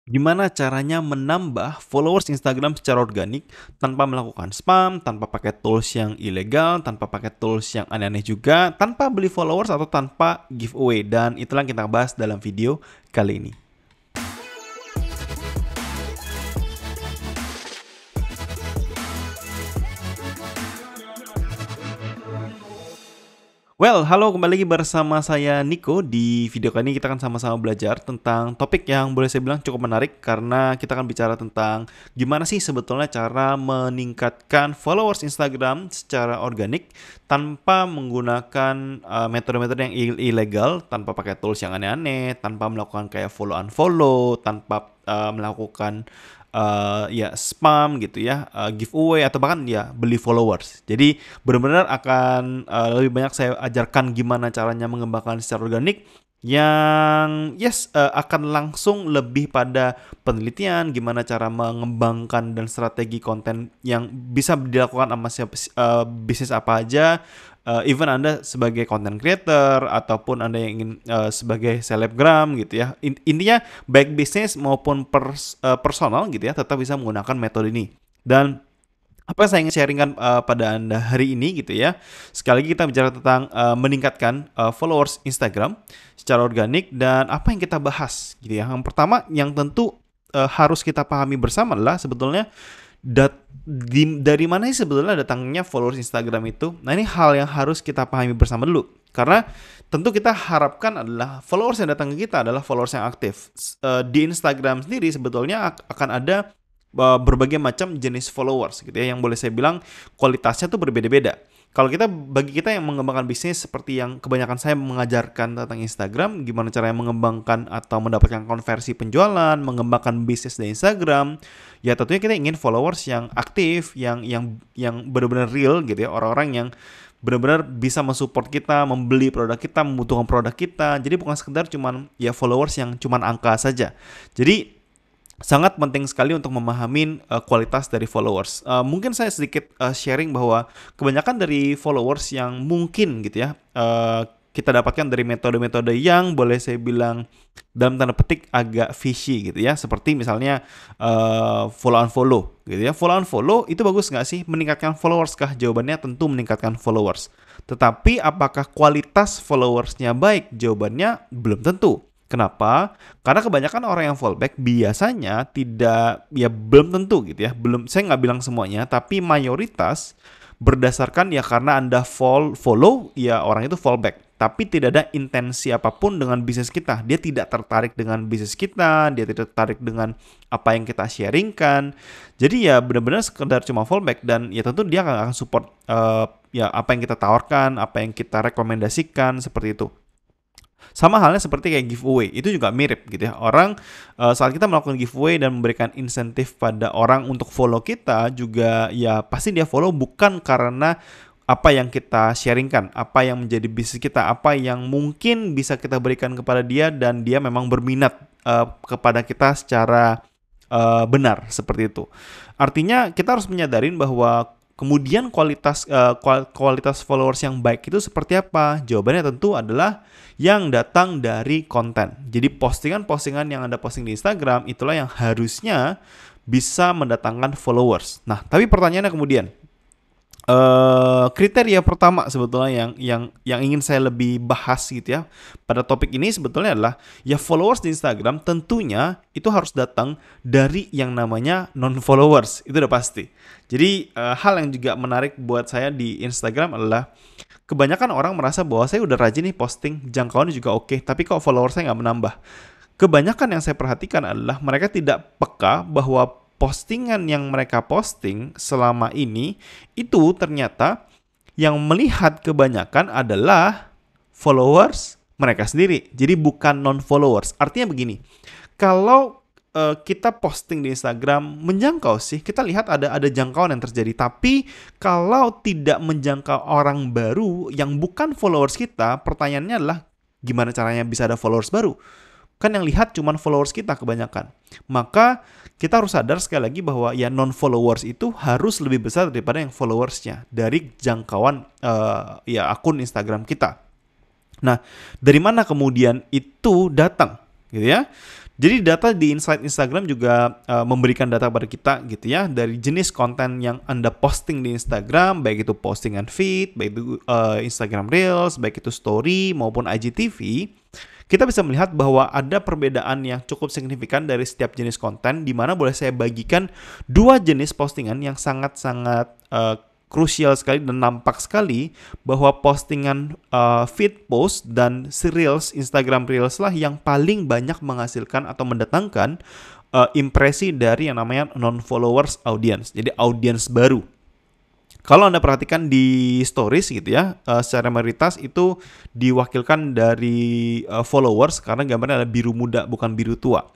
Gimana caranya menambah followers Instagram secara organik tanpa melakukan spam, tanpa pakai tools yang ilegal, tanpa pakai tools yang aneh-aneh juga, tanpa beli followers atau tanpa giveaway. Dan itulah yang kita bahas dalam video kali ini. Well, halo kembali lagi bersama saya Niko. Di video kali ini kita akan sama-sama belajar tentang topik yang boleh saya bilang cukup menarik karena kita akan bicara tentang gimana sih sebetulnya cara meningkatkan followers Instagram secara organik tanpa menggunakan metode-metode yang ilegal, tanpa pakai tools yang aneh-aneh, tanpa melakukan kayak follow unfollow, tanpa melakukan ya spam gitu ya, giveaway atau bahkan ya beli followers. Jadi benar-benar akan lebih banyak saya ajarkan gimana caranya mengembangkan secara organik yang akan langsung lebih pada penelitian, gimana cara mengembangkan dan strategi konten yang bisa dilakukan sama bisnis apa aja. Even Anda sebagai content creator ataupun Anda yang ingin sebagai selebgram gitu ya. Intinya baik bisnis maupun personal gitu ya, tetap bisa menggunakan metode ini. Dan apa yang saya ingin sharingkan pada Anda hari ini gitu ya. Sekali lagi kita bicara tentang meningkatkan followers Instagram secara organik dan apa yang kita bahas gitu ya. Yang pertama yang tentu harus kita pahami bersama adalah sebetulnya dari mana sih sebetulnya datangnya followers Instagram itu. Nah, ini hal yang harus kita pahami bersama dulu. Karena tentu kita harapkan adalah followers yang datang ke kita adalah followers yang aktif. Di Instagram sendiri sebetulnya akan ada berbagai macam jenis followers gitu ya, yang boleh saya bilang kualitasnya tuh berbeda-beda. Kalau bagi kita yang mengembangkan bisnis seperti yang kebanyakan saya mengajarkan tentang Instagram, gimana caranya mengembangkan atau mendapatkan konversi penjualan, mengembangkan bisnis di Instagram, ya tentunya kita ingin followers yang aktif, yang benar-benar real gitu ya, orang-orang yang benar-benar bisa mensupport kita, membeli produk kita, membutuhkan produk kita. Jadi bukan sekedar cuman ya followers yang cuman angka saja. Jadi sangat penting sekali untuk memahami kualitas dari followers. Mungkin saya sedikit sharing bahwa kebanyakan dari followers yang mungkin gitu ya kita dapatkan dari metode-metode yang boleh saya bilang dalam tanda petik agak fishy gitu ya. Seperti misalnya follow unfollow gitu ya. Follow unfollow itu bagus nggak sih? Meningkatkan followers kah? Jawabannya tentu meningkatkan followers. Tetapi apakah kualitas followersnya baik? Jawabannya belum tentu. Kenapa? Karena kebanyakan orang yang fallback biasanya tidak, ya belum tentu gitu ya. Belum, saya nggak bilang semuanya, tapi mayoritas berdasarkan ya karena Anda follow, ya orang itu fallback. Tapi tidak ada intensi apapun dengan bisnis kita. Dia tidak tertarik dengan bisnis kita, dia tidak tertarik dengan apa yang kita sharingkan. Jadi ya benar-benar sekedar cuma fallback dan ya tentu dia akan support ya apa yang kita tawarkan, apa yang kita rekomendasikan seperti itu. Sama halnya seperti kayak giveaway, itu juga mirip gitu ya. Orang saat kita melakukan giveaway dan memberikan insentif pada orang untuk follow kita juga ya pasti dia follow bukan karena apa yang kita sharingkan, apa yang menjadi bisnis kita, apa yang mungkin bisa kita berikan kepada dia dan dia memang berminat kepada kita secara benar seperti itu. Artinya kita harus menyadarin bahwa kemudian kualitas followers yang baik itu seperti apa? Jawabannya tentu adalah yang datang dari konten. Jadi postingan-postingan yang Anda posting di Instagram itulah yang harusnya bisa mendatangkan followers. Nah, tapi pertanyaannya kemudian, kriteria pertama sebetulnya yang ingin saya lebih bahas gitu ya pada topik ini sebetulnya adalah ya followers di Instagram tentunya itu harus datang dari yang namanya non followers, itu udah pasti. Jadi hal yang juga menarik buat saya di Instagram adalah kebanyakan orang merasa bahwa saya udah rajin nih posting, jangkauannya juga oke, tapi kok follower saya nggak menambah. Kebanyakan yang saya perhatikan adalah mereka tidak peka bahwa postingan yang mereka posting selama ini itu ternyata yang melihat kebanyakan adalah followers mereka sendiri. Jadi bukan non-followers. Artinya begini, kalau kita posting di Instagram menjangkau sih, kita lihat ada jangkauan yang terjadi. Tapi kalau tidak menjangkau orang baru yang bukan followers kita, pertanyaannya adalah gimana caranya bisa ada followers baru? Kan yang lihat cuma followers kita kebanyakan. Maka kita harus sadar sekali lagi bahwa ya non-followers itu harus lebih besar daripada yang followersnya dari jangkauan ya akun Instagram kita. Nah, dari mana kemudian itu datang? Gitu ya. Jadi data di Insight Instagram juga memberikan data pada kita gitu ya, dari jenis konten yang Anda posting di Instagram, baik itu postingan feed, baik itu Instagram Reels, baik itu story maupun IGTV. Kita bisa melihat bahwa ada perbedaan yang cukup signifikan dari setiap jenis konten, di mana boleh saya bagikan dua jenis postingan yang sangat-sangat krusial sekali dan nampak sekali bahwa postingan feed post dan Reels, Instagram Reels lah yang paling banyak menghasilkan atau mendatangkan impresi dari yang namanya non-followers audience, jadi audience baru. Kalau Anda perhatikan di stories gitu ya, secara mayoritas itu diwakilkan dari followers karena gambarnya adalah biru muda bukan biru tua.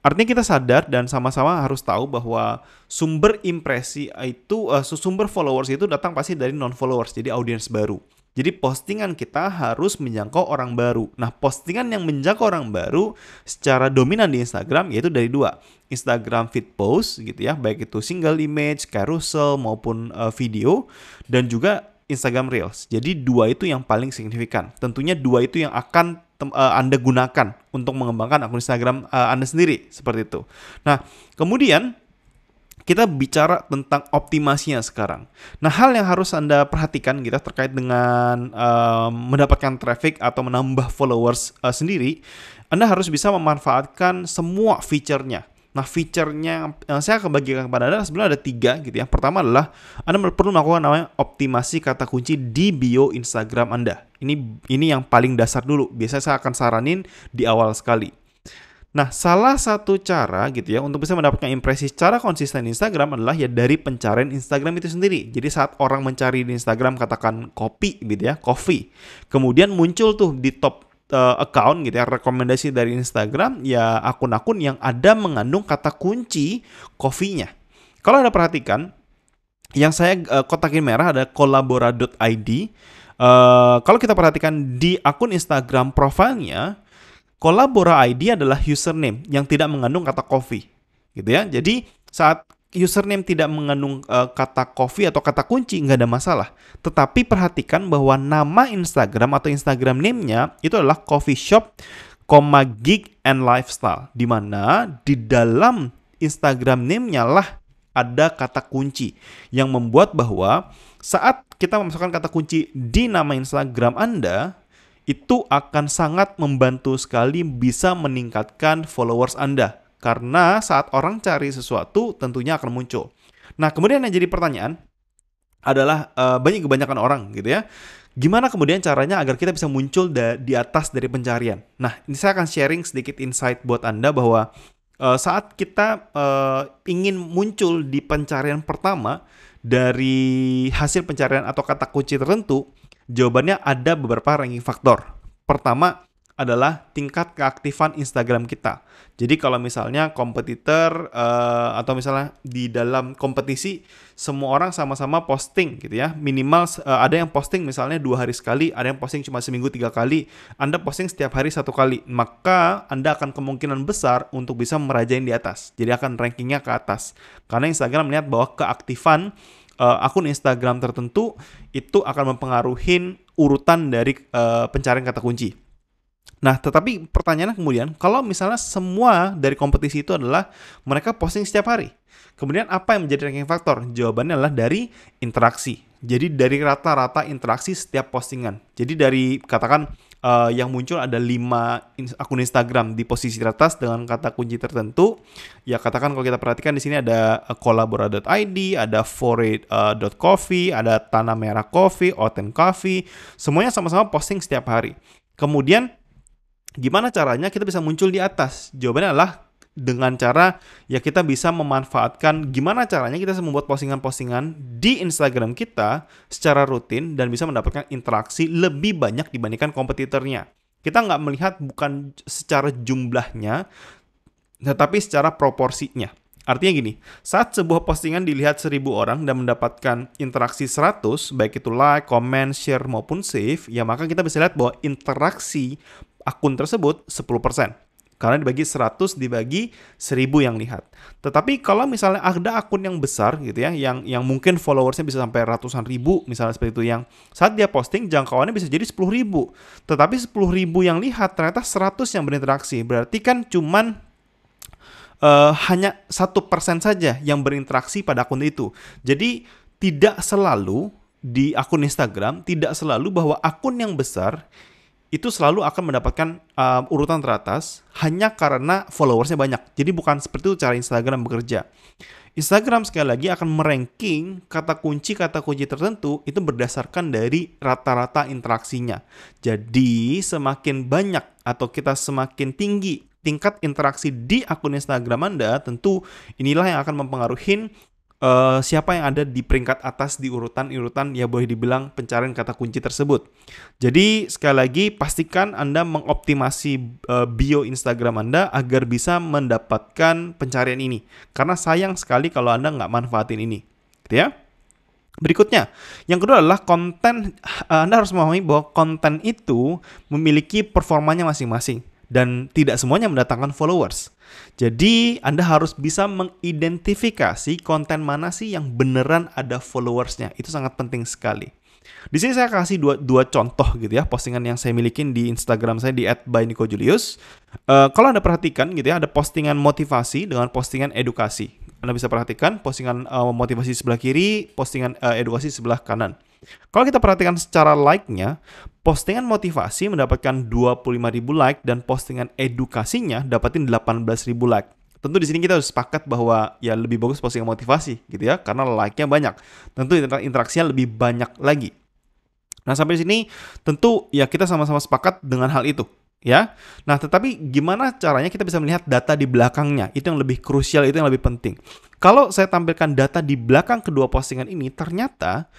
Artinya kita sadar dan sama-sama harus tahu bahwa sumber impresi itu, sumber followers itu datang pasti dari non-followers, jadi audiens baru. Jadi postingan kita harus menjangkau orang baru. Nah, postingan yang menjangkau orang baru secara dominan di Instagram yaitu dari dua. Instagram feed post gitu ya, baik itu single image, carousel maupun video, dan juga Instagram Reels. Jadi dua itu yang paling signifikan. Tentunya dua itu yang akan Anda gunakan untuk mengembangkan akun Instagram Anda sendiri, seperti itu. Nah, kemudian kita bicara tentang optimasinya sekarang. Nah, hal yang harus Anda perhatikan gitu terkait dengan mendapatkan traffic atau menambah followers sendiri, Anda harus bisa memanfaatkan semua fiturnya. Nah, fiturnya yang saya akan bagikan kepada Anda sebenarnya ada 3 gitu ya. Pertama adalah Anda perlu melakukan namanya optimasi kata kunci di bio Instagram Anda. Ini yang paling dasar dulu. Biasanya saya akan saranin di awal sekali. Nah, salah satu cara gitu ya untuk bisa mendapatkan impresi secara konsisten di Instagram adalah ya dari pencarian Instagram itu sendiri. Jadi saat orang mencari di Instagram katakan kopi gitu ya, coffee. Kemudian muncul tuh di top account gitu ya, rekomendasi dari Instagram ya akun-akun yang ada mengandung kata kunci coffee-nya. Kalau Anda perhatikan, yang saya kotakin merah ada collabora.id. Kalau kita perhatikan di akun Instagram profilnya, Collabora ID adalah username yang tidak mengandung kata coffee, gitu ya. Jadi saat username tidak mengandung kata coffee atau kata kunci nggak ada masalah. Tetapi perhatikan bahwa nama Instagram atau Instagram name-nya itu adalah coffee shop, gig and lifestyle, di mana di dalam Instagram name-nya lah ada kata kunci yang membuat bahwa saat kita memasukkan kata kunci di nama Instagram Anda, itu akan sangat membantu sekali bisa meningkatkan followers Anda. Karena saat orang cari sesuatu tentunya akan muncul. Nah, kemudian yang jadi pertanyaan adalah kebanyakan orang gitu ya. Gimana kemudian caranya agar kita bisa muncul di atas dari pencarian? Nah, ini saya akan sharing sedikit insight buat Anda bahwa saat kita ingin muncul di pencarian pertama dari hasil pencarian atau kata kunci tertentu, jawabannya ada beberapa ranking faktor. Pertama adalah tingkat keaktifan Instagram kita. Jadi kalau misalnya kompetitor atau misalnya di dalam kompetisi semua orang sama-sama posting gitu ya, minimal ada yang posting misalnya 2 hari sekali, ada yang posting cuma seminggu 3 kali, Anda posting setiap hari 1 kali, maka Anda akan kemungkinan besar untuk bisa merajain di atas. Jadi akan rankingnya ke atas. Karena Instagram melihat bahwa keaktifan akun Instagram tertentu itu akan mempengaruhi urutan dari pencarian kata kunci. Nah, tetapi pertanyaannya kemudian, kalau misalnya semua dari kompetisi itu adalah mereka posting setiap hari, kemudian apa yang menjadi ranking faktor? Jawabannya adalah dari interaksi. Jadi dari rata-rata interaksi setiap postingan. Jadi dari katakan yang muncul ada 5 akun Instagram di posisi teratas dengan kata kunci tertentu. Ya katakan kalau kita perhatikan di sini ada collabora.id, ada fore.coffee, ada Tanah Merah Coffee, Oten Coffee. Semuanya sama-sama posting setiap hari. Kemudian gimana caranya kita bisa muncul di atas? Jawabannya adalah dengan cara ya kita bisa memanfaatkan gimana caranya kita bisa membuat postingan-postingan di Instagram kita secara rutin dan bisa mendapatkan interaksi lebih banyak dibandingkan kompetitornya. Kita nggak melihat bukan secara jumlahnya, tetapi secara proporsinya. Artinya gini, saat sebuah postingan dilihat 1000 orang dan mendapatkan interaksi 100, baik itu like, comment, share maupun save, ya maka kita bisa lihat bahwa interaksi akun tersebut 10%. Karena dibagi 100 dibagi 1000 yang lihat. Tetapi kalau misalnya ada akun yang besar gitu ya, yang mungkin followersnya bisa sampai ratusan ribu, misalnya seperti itu, yang saat dia posting jangkauannya bisa jadi 10.000. Tetapi 10.000 yang lihat ternyata 100 yang berinteraksi. Berarti kan cuman hanya 1% saja yang berinteraksi pada akun itu. Jadi tidak selalu di akun Instagram, tidak selalu bahwa akun yang besar itu selalu akan mendapatkan urutan teratas hanya karena followersnya banyak. Jadi bukan seperti itu cara Instagram bekerja. Instagram sekali lagi akan meranking kata kunci tertentu itu berdasarkan dari rata-rata interaksinya. Jadi semakin banyak atau kita semakin tinggi tingkat interaksi di akun Instagram Anda, tentu inilah yang akan mempengaruhi siapa yang ada di peringkat atas di urutan-urutan ya boleh dibilang pencarian kata kunci tersebut. Jadi sekali lagi pastikan Anda mengoptimasi bio Instagram Anda agar bisa mendapatkan pencarian ini. Karena sayang sekali kalau Anda nggak manfaatin ini. Gitu ya. Berikutnya, yang kedua adalah konten. Anda harus memahami bahwa konten itu memiliki performanya masing-masing dan tidak semuanya mendatangkan followers. Jadi Anda harus bisa mengidentifikasi konten mana sih yang beneran ada followersnya. Itu sangat penting sekali. Di sini saya kasih dua contoh gitu ya, postingan yang saya milikin di Instagram saya di @by_nico_julius. Kalau Anda perhatikan gitu ya, ada postingan motivasi dengan postingan edukasi. Anda bisa perhatikan postingan motivasi sebelah kiri, postingan edukasi sebelah kanan. Kalau kita perhatikan secara like-nya, postingan motivasi mendapatkan 25.000 like dan postingan edukasinya dapatin 18.000 like. Tentu di sini kita harus sepakat bahwa ya lebih bagus postingan motivasi gitu ya, karena like-nya banyak. Tentu interaksinya lebih banyak lagi. Nah, sampai di sini tentu ya kita sama-sama sepakat dengan hal itu. Ya, nah tetapi gimana caranya kita bisa melihat data di belakangnya? Itu yang lebih krusial, itu yang lebih penting. Kalau saya tampilkan data di belakang kedua postingan ini, ternyata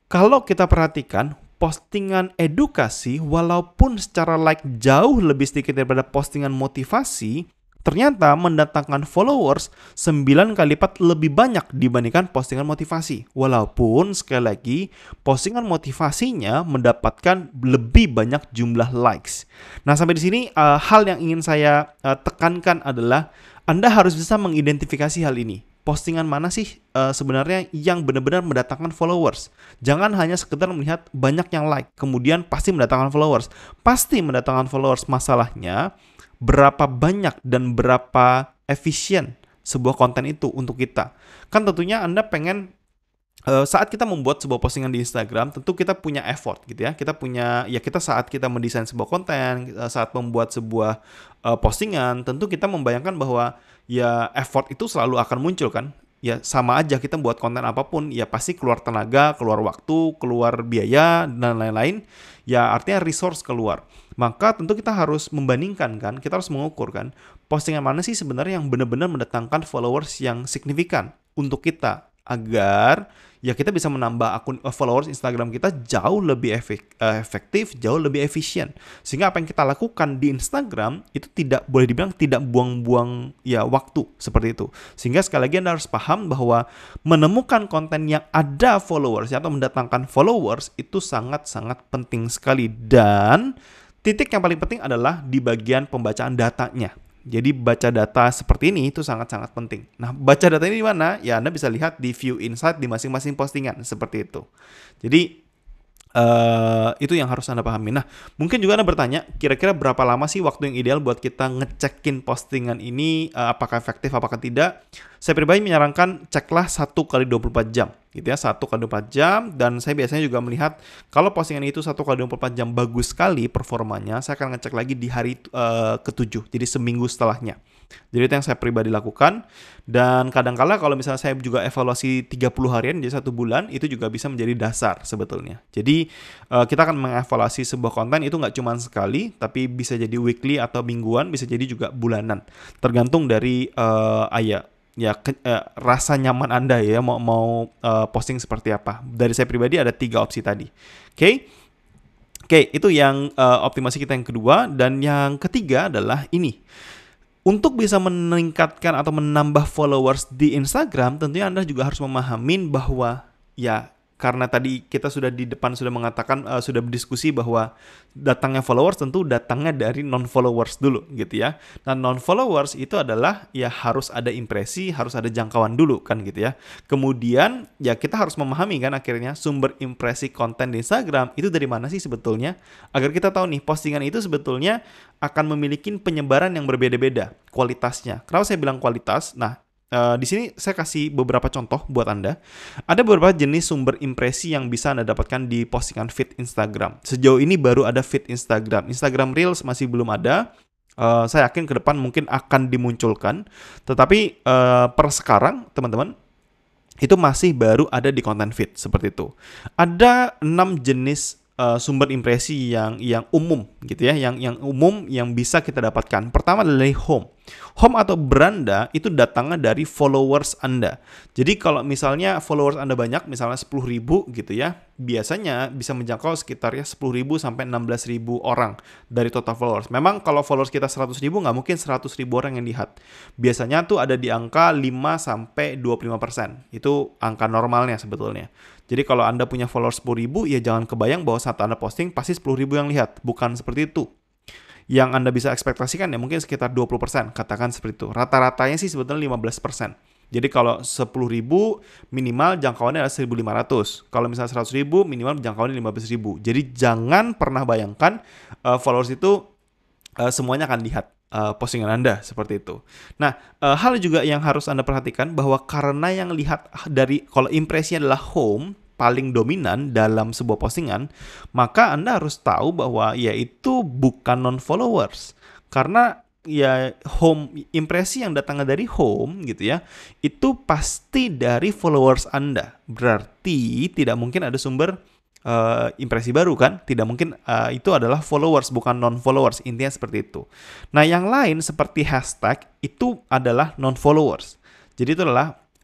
kalau kita perhatikan postingan edukasi walaupun secara like jauh lebih sedikit daripada postingan motivasi, ternyata mendatangkan followers 9 kali lipat lebih banyak dibandingkan postingan motivasi. Walaupun sekali lagi postingan motivasinya mendapatkan lebih banyak jumlah likes. Nah, sampai di sini hal yang ingin saya tekankan adalah Anda harus bisa mengidentifikasi hal ini. Postingan mana sih sebenarnya yang benar-benar mendatangkan followers. Jangan hanya sekedar melihat banyak yang like, kemudian pasti mendatangkan followers. Pasti mendatangkan followers, masalahnya berapa banyak dan berapa efisien sebuah konten itu untuk kita. Kan tentunya Anda pengen saat kita membuat sebuah postingan di Instagram, tentu kita punya effort gitu ya. Kita saat kita mendesain sebuah konten, saat membuat sebuah postingan, tentu kita membayangkan bahwa ya effort itu selalu akan muncul kan. Ya sama aja kita buat konten apapun, ya pasti keluar tenaga, keluar waktu, keluar biaya, dan lain-lain. Ya artinya resource keluar. Maka tentu kita harus membandingkan kan, kita harus mengukur kan, postingan mana sih sebenarnya yang benar-benar mendatangkan followers yang signifikan untuk kita. Agar ya kita bisa menambah akun followers Instagram kita jauh lebih efektif, jauh lebih efisien. Sehingga apa yang kita lakukan di Instagram itu tidak boleh dibilang tidak buang-buang ya waktu seperti itu. Sehingga sekali lagi Anda harus paham bahwa menemukan konten yang ada followers atau mendatangkan followers itu sangat-sangat penting sekali. Dan titik yang paling penting adalah di bagian pembacaan datanya. Jadi baca data seperti ini itu sangat-sangat penting. Nah, baca data ini di mana? Ya Anda bisa lihat di view insight di masing-masing postingan seperti itu. Jadi itu yang harus Anda pahami. Nah, mungkin juga Anda bertanya, kira-kira berapa lama sih waktu yang ideal buat kita ngecekin postingan ini, apakah efektif, apakah tidak? Saya pribadi menyarankan ceklah 1 kali 24 jam, gitu ya, 1 kali 24 jam. Dan saya biasanya juga melihat kalau postingan itu 1 kali 24 jam bagus sekali performanya, saya akan ngecek lagi di hari ke-7, jadi seminggu setelahnya. Jadi itu yang saya pribadi lakukan. Dan kadang-kala kalau misalnya saya juga evaluasi 30 harian jadi 1 bulan, itu juga bisa menjadi dasar sebetulnya. Jadi kita akan mengevaluasi sebuah konten itu nggak cuma sekali, tapi bisa jadi weekly atau mingguan, bisa jadi juga bulanan. Tergantung dari rasa nyaman Anda ya mau posting seperti apa. Dari saya pribadi ada 3 opsi tadi. Oke, itu yang optimasi kita yang kedua. Dan yang ketiga adalah ini. Untuk bisa meningkatkan atau menambah followers di Instagram, tentunya Anda juga harus memahami bahwa ya Karena tadi kita sudah di depan sudah mengatakan, sudah berdiskusi bahwa datangnya followers tentu datangnya dari non-followers dulu gitu ya. Nah, non-followers itu adalah ya harus ada impresi, harus ada jangkauan dulu kan gitu ya. Kemudian ya kita harus memahami kan akhirnya sumber impresi konten di Instagram itu dari mana sih sebetulnya, agar kita tahu nih postingan itu sebetulnya akan memiliki penyebaran yang berbeda-beda kualitasnya. Kenapa saya bilang kualitas? Nah, di sini saya kasih beberapa contoh buat Anda. Ada beberapa jenis sumber impresi yang bisa Anda dapatkan di postingan feed Instagram. Sejauh ini baru ada feed Instagram. Instagram Reels masih belum ada. Saya yakin ke depan mungkin akan dimunculkan. Tetapi per sekarang, teman-teman, itu masih baru ada di content feed seperti itu. Ada 6 jenis sumber impresi yang umum gitu ya, yang umum yang bisa kita dapatkan. Pertama adalah home. Home atau beranda itu datangnya dari followers Anda. Jadi kalau misalnya followers Anda banyak, misalnya 10.000 gitu ya, biasanya bisa menjangkau sekitar ya 10.000 sampai 16.000 orang dari total followers. Memang kalau followers kita 100.000 nggak mungkin 100.000 orang yang lihat. Biasanya tuh ada di angka 5 sampai 25%. Itu angka normalnya sebetulnya. Jadi kalau Anda punya followers 10.000, ya jangan kebayang bahwa saat Anda posting pasti 10.000 yang lihat. Bukan seperti itu. Yang Anda bisa ekspektasikan ya mungkin sekitar 20%, katakan seperti itu. Rata-ratanya sih sebetulnya 15%. Jadi kalau 10.000 minimal jangkauannya adalah 1.500. Kalau misalnya 100.000 minimal jangkauannya 15.000. Jadi jangan pernah bayangkan followers itu semuanya akan lihat postingan Anda seperti itu. Nah, hal juga yang harus Anda perhatikan bahwa karena yang lihat dari kalau impresinya adalah home paling dominan dalam sebuah postingan, maka Anda harus tahu bahwa yaitu bukan non-followers. Karena ya home, impresi yang datangnya dari home gitu ya, itu pasti dari followers Anda. Berarti tidak mungkin ada sumber impresi baru kan? Tidak mungkin itu adalah followers bukan non-followers. Intinya seperti itu. Nah, yang lain seperti hashtag itu adalah non-followers. Jadi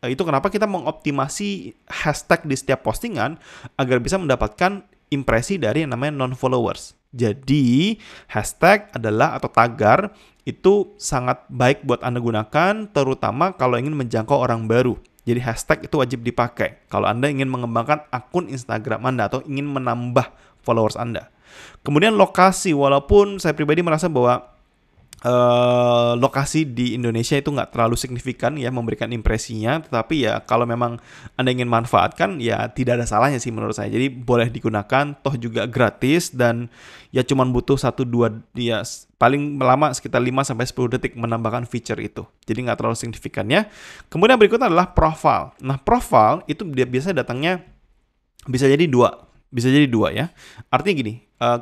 itu kenapa kita mengoptimasi hashtag di setiap postingan agar bisa mendapatkan impresi dari yang namanya non-followers. Jadi hashtag adalah atau tagar itu sangat baik buat Anda gunakan, terutama kalau ingin menjangkau orang baru. Jadi hashtag itu wajib dipakai kalau Anda ingin mengembangkan akun Instagram Anda atau ingin menambah followers Anda. Kemudian lokasi, walaupun saya pribadi merasa bahwa lokasi di Indonesia itu nggak terlalu signifikan ya memberikan impresinya, tetapi ya kalau memang Anda ingin manfaatkan ya tidak ada salahnya sih menurut saya. Jadi boleh digunakan, toh juga gratis dan ya cuman butuh 1-2 ya paling lama sekitar 5-10 detik menambahkan feature itu. Jadi nggak terlalu signifikan ya. Kemudian berikutnya adalah profile. Nah, profile itu biasanya datangnya bisa jadi dua ya. Artinya gini,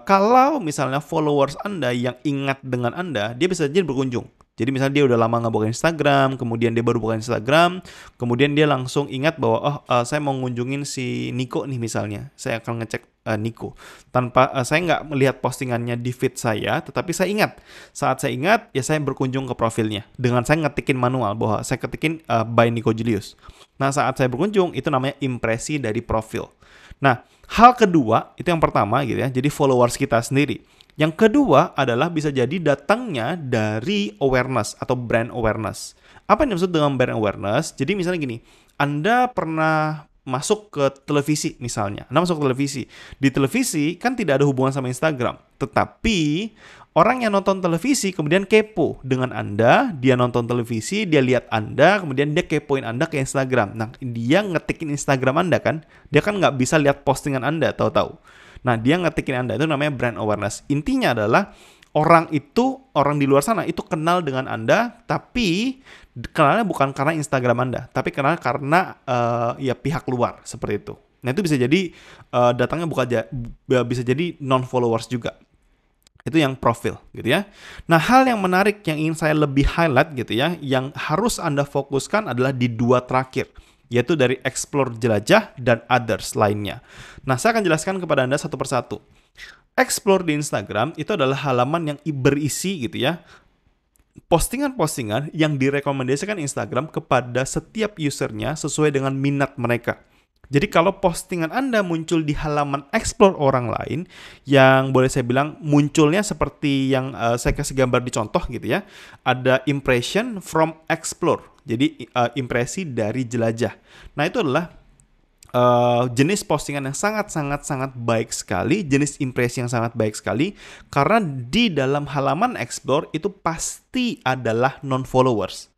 kalau misalnya followers Anda yang ingat dengan Anda, dia bisa jadi berkunjung. Jadi misalnya dia udah lama nggak buka Instagram, kemudian dia baru buka Instagram, kemudian dia langsung ingat bahwa saya mau ngunjungin si Nico nih misalnya. Saya akan ngecek Nico. Tanpa saya nggak melihat postingannya di feed saya, tetapi saya ingat. Saat saya ingat, ya saya berkunjung ke profilnya. Dengan saya ngetikin manual bahwa saya ketikin by Nico Julius. Nah, saat saya berkunjung, itu namanya impresi dari profil. Nah, hal kedua, itu yang pertama gitu ya, jadi followers kita sendiri. Yang kedua adalah bisa jadi datangnya dari awareness atau brand awareness. Apa yang dimaksud dengan brand awareness? Jadi misalnya gini, Anda pernah masuk ke televisi misalnya. Anda masuk ke televisi. Di televisi kan tidak ada hubungan sama Instagram. Tetapi orang yang nonton televisi kemudian kepo dengan Anda, dia nonton televisi, dia lihat Anda, kemudian dia kepoin Anda ke Instagram. Nah, dia ngetikin Instagram Anda kan, dia kan nggak bisa lihat postingan Anda, tahu-tahu. Nah, dia ngetikin Anda, itu namanya brand awareness. Intinya adalah orang di luar sana itu kenal dengan Anda, tapi kenalnya bukan karena Instagram Anda, tapi kenal karena ya pihak luar, seperti itu. Nah, itu bisa jadi datangnya bisa jadi non-followers juga. Itu yang profil gitu ya. Nah, hal yang menarik yang ingin saya lebih highlight gitu ya, yang harus Anda fokuskan adalah di dua terakhir, yaitu dari explore jelajah dan others lainnya. Nah, saya akan jelaskan kepada Anda satu persatu. Explore di Instagram itu adalah halaman yang berisi gitu ya, postingan-postingan yang direkomendasikan Instagram kepada setiap usernya sesuai dengan minat mereka. Jadi kalau postingan Anda muncul di halaman explore orang lain, yang boleh saya bilang munculnya seperti yang saya kasih gambar di contoh gitu ya, ada impression from explore, jadi impresi dari jelajah. Nah, itu adalah jenis postingan yang sangat baik sekali, jenis impresi yang sangat baik sekali, karena di dalam halaman explore itu pasti adalah non-followers.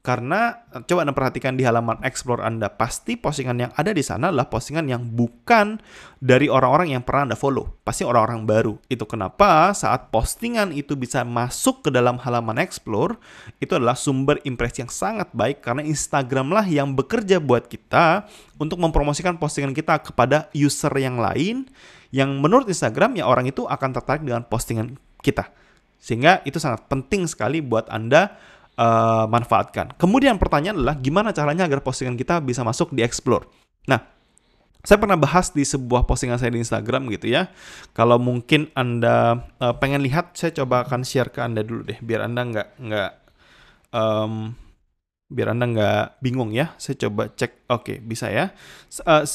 Karena coba Anda perhatikan di halaman explore Anda, pasti postingan yang ada di sana adalah postingan yang bukan dari orang-orang yang pernah Anda follow. Pasti orang-orang baru. Itu kenapa saat postingan itu bisa masuk ke dalam halaman explore, itu adalah sumber impresi yang sangat baik, karena Instagram lah yang bekerja buat kita untuk mempromosikan postingan kita kepada user yang lain, yang menurut Instagram ya orang itu akan tertarik dengan postingan kita. Sehingga itu sangat penting sekali buat Anda manfaatkan. Kemudian pertanyaan adalah gimana caranya agar postingan kita bisa masuk di explore. Nah, saya pernah bahas di sebuah postingan saya di Instagram gitu ya. Kalau mungkin Anda pengen lihat, saya coba akan share ke Anda dulu deh, biar Anda nggak bingung ya. Saya coba cek. Oke, bisa ya.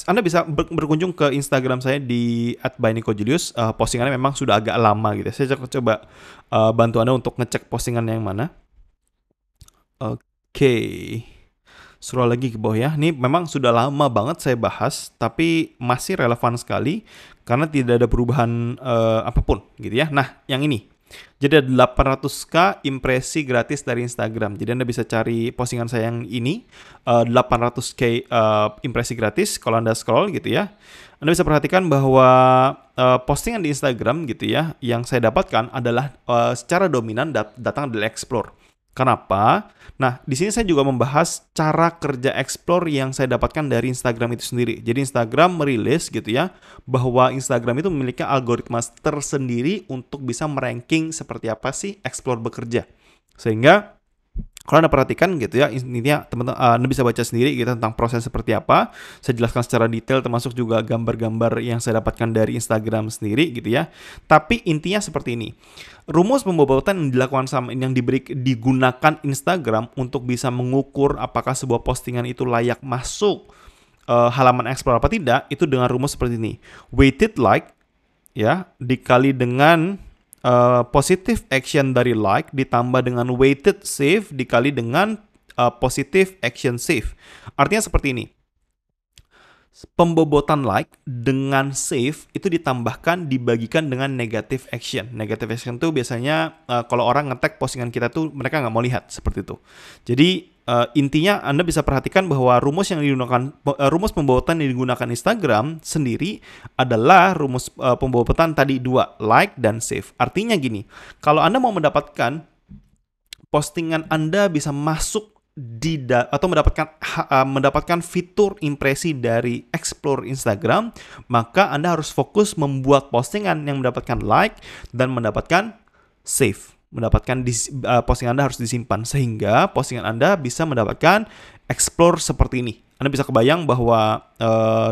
Anda bisa berkunjung ke Instagram saya di @bynikojulius. Postingannya memang sudah agak lama gitu. Saya coba bantu Anda untuk ngecek postingan yang mana. Oke, scroll lagi ke bawah ya. Ini memang sudah lama banget saya bahas, tapi masih relevan sekali karena tidak ada perubahan apapun gitu ya. Nah, yang ini. Jadi ada 800k impresi gratis dari Instagram. Jadi Anda bisa cari postingan saya yang ini, 800k impresi gratis kalau Anda scroll gitu ya. Anda bisa perhatikan bahwa postingan di Instagram gitu ya, yang saya dapatkan adalah secara dominan datang dari Explore. Kenapa? Nah, di sini saya juga membahas cara kerja explore yang saya dapatkan dari Instagram itu sendiri. Jadi Instagram merilis gitu ya, bahwa Instagram itu memiliki algoritma tersendiri untuk bisa meranking seperti apa sih explore bekerja. Sehingga kalau Anda perhatikan gitu ya, intinya teman-teman Anda bisa baca sendiri gitu tentang proses seperti apa. Saya jelaskan secara detail termasuk juga gambar-gambar yang saya dapatkan dari Instagram sendiri gitu ya. Tapi intinya seperti ini. Rumus pembobotan yang dilakukan yang digunakan Instagram untuk bisa mengukur apakah sebuah postingan itu layak masuk halaman explore apa tidak, itu dengan rumus seperti ini. Weighted like ya dikali dengan positive action dari like ditambah dengan weighted save dikali dengan positive action save. Artinya seperti ini. Pembobotan like dengan save itu ditambahkan dibagikan dengan negative action. Negative action itu biasanya kalau orang nge-tag postingan kita tuh mereka nggak mau lihat seperti itu. Jadi intinya Anda bisa perhatikan bahwa rumus pembobotan yang digunakan Instagram sendiri adalah rumus pembobotan tadi dua, like dan save. Artinya gini, kalau Anda mau mendapatkan postingan Anda bisa masuk atau mendapatkan fitur impresi dari Explore Instagram, maka Anda harus fokus membuat postingan yang mendapatkan like dan mendapatkan save. Postingan Anda harus disimpan sehingga postingan Anda bisa mendapatkan explore seperti ini. Anda bisa kebayang bahwa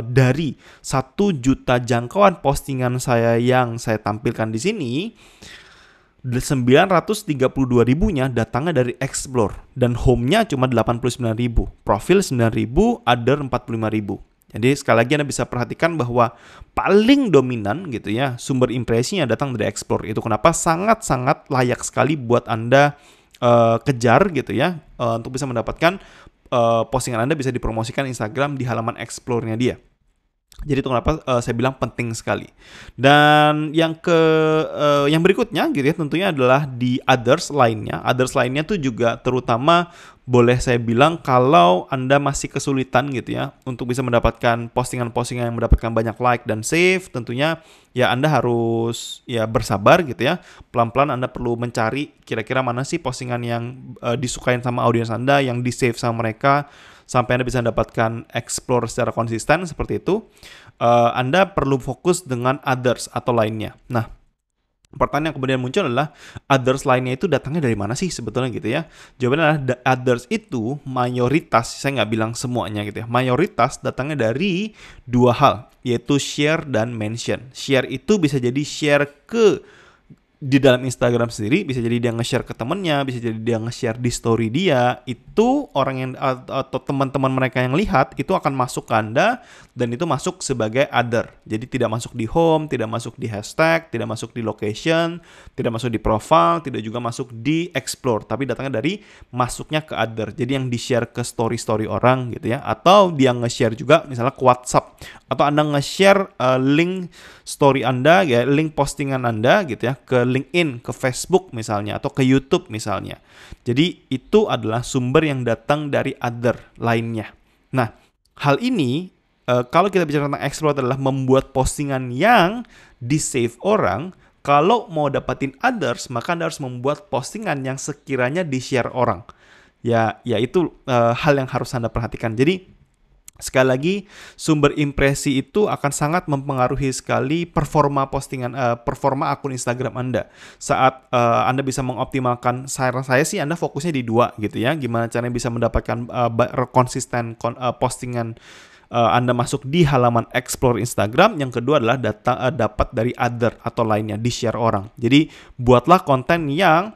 dari 1 juta jangkauan postingan saya yang saya tampilkan di sini, 932 ribunya datangnya dari explore dan home-nya cuma 89 ribu, profil 9 ribu, other 45 ribu. Jadi sekali lagi Anda bisa perhatikan bahwa paling dominan gitu ya sumber impresinya datang dari explore. Itu kenapa sangat-sangat layak sekali buat Anda kejar gitu ya untuk bisa mendapatkan postingan Anda bisa dipromosikan Instagram di halaman explore-nya dia. Jadi itu kenapa saya bilang penting sekali. Dan yang berikutnya gitu ya tentunya adalah di others lainnya. Others lainnya tuh juga terutama boleh saya bilang kalau Anda masih kesulitan gitu ya untuk bisa mendapatkan postingan-postingan yang mendapatkan banyak like dan save, tentunya ya Anda harus ya bersabar gitu ya. Pelan-pelan Anda perlu mencari kira-kira mana sih postingan yang disukain sama audiens Anda, yang di-save sama mereka, sampai Anda bisa mendapatkan explore secara konsisten seperti itu. Anda perlu fokus dengan others atau lainnya. Nah, pertanyaan yang kemudian muncul adalah others lainnya itu datangnya dari mana sih sebetulnya gitu ya. Jawabannya adalah others itu mayoritas, saya nggak bilang semuanya gitu ya, mayoritas datangnya dari dua hal, yaitu share dan mention. Share itu bisa jadi share ke di dalam Instagram sendiri, bisa jadi dia nge-share ke temennya, bisa jadi dia nge-share di story dia, itu orang yang atau teman-teman mereka yang lihat itu akan masuk ke Anda, dan itu masuk sebagai other. Jadi tidak masuk di home, tidak masuk di hashtag, tidak masuk di location, tidak masuk di profile, tidak juga masuk di explore, tapi datangnya dari masuknya ke other. Jadi yang di-share ke story-story orang gitu ya, atau dia nge-share juga misalnya ke WhatsApp, atau Anda nge-share link story Anda ya, link postingan Anda gitu ya, ke LinkedIn, ke Facebook misalnya, atau ke YouTube misalnya. Jadi itu adalah sumber yang datang dari other lainnya. Nah, hal ini kalau kita bicara tentang explore adalah membuat postingan yang di-save orang. Kalau mau dapatin others, maka Anda harus membuat postingan yang sekiranya di-share orang. Ya itu hal yang harus Anda perhatikan. Jadi sekali lagi, sumber impresi itu akan sangat mempengaruhi sekali performa postingan, performa akun Instagram Anda. Saat Anda bisa mengoptimalkan, saran saya sih Anda fokusnya di 2 gitu ya. Gimana caranya bisa mendapatkan konsisten postingan Anda masuk di halaman explore Instagram. Yang kedua adalah dapat dari other atau lainnya, di-share orang. Jadi buatlah konten yang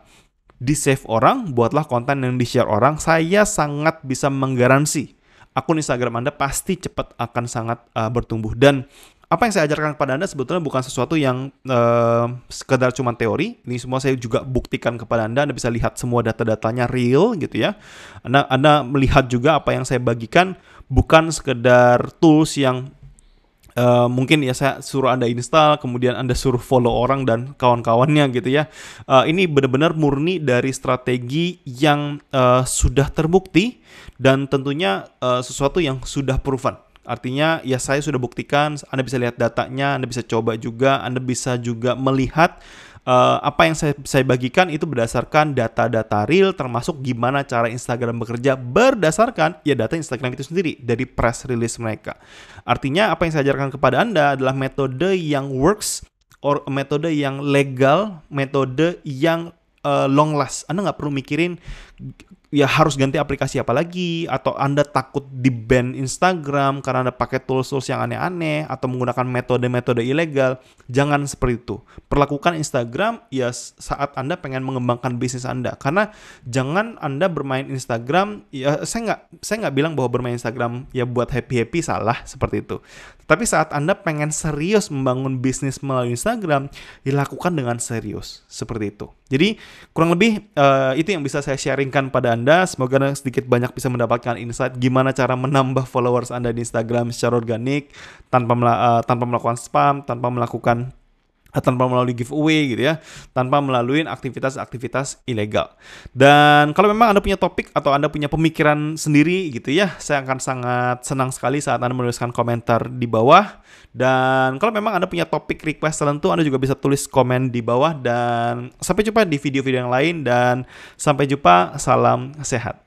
di-save orang, buatlah konten yang di-share orang. Saya sangat bisa menggaransi akun Instagram Anda pasti cepat akan sangat bertumbuh. Dan apa yang saya ajarkan kepada Anda sebetulnya bukan sesuatu yang sekedar cuma teori. Ini semua saya juga buktikan kepada Anda. Anda bisa lihat semua data-datanya real gitu ya. Anda melihat juga apa yang saya bagikan bukan sekedar tools yang mungkin ya saya suruh Anda install, kemudian Anda suruh follow orang dan kawan-kawannya gitu ya. Ini benar-benar murni dari strategi yang sudah terbukti dan tentunya sesuatu yang sudah proven. Artinya ya saya sudah buktikan, Anda bisa lihat datanya, Anda bisa coba juga, Anda bisa juga melihat apa yang saya bagikan itu berdasarkan data-data real, termasuk gimana cara Instagram bekerja berdasarkan ya data Instagram itu sendiri dari press release mereka. Artinya apa yang saya ajarkan kepada Anda adalah metode yang works, or metode yang legal, metode yang long last. Anda nggak perlu mikirin ya harus ganti aplikasi apa lagi, atau Anda takut di-ban Instagram karena Anda pakai tools-tools yang aneh-aneh atau menggunakan metode-metode ilegal. Jangan seperti itu. Perlakukan Instagram ya saat Anda pengen mengembangkan bisnis Anda. Karena jangan Anda bermain Instagram, ya saya nggak bilang bahwa bermain Instagram ya buat happy-happy, salah seperti itu. Tapi saat Anda pengen serius membangun bisnis melalui Instagram, dilakukan dengan serius seperti itu. Jadi kurang lebih itu yang bisa saya sharingkan pada Anda. Semoga Anda sedikit banyak bisa mendapatkan insight gimana cara menambah followers Anda di Instagram secara organik tanpa melakukan spam, tanpa melalui giveaway gitu ya, tanpa melalui aktivitas-aktivitas ilegal. Dan kalau memang Anda punya topik atau Anda punya pemikiran sendiri gitu ya, saya akan sangat senang sekali saat Anda menuliskan komentar di bawah. Dan kalau memang Anda punya topik request tertentu, Anda juga bisa tulis komen di bawah. Dan sampai jumpa di video-video yang lain, dan sampai jumpa, salam sehat.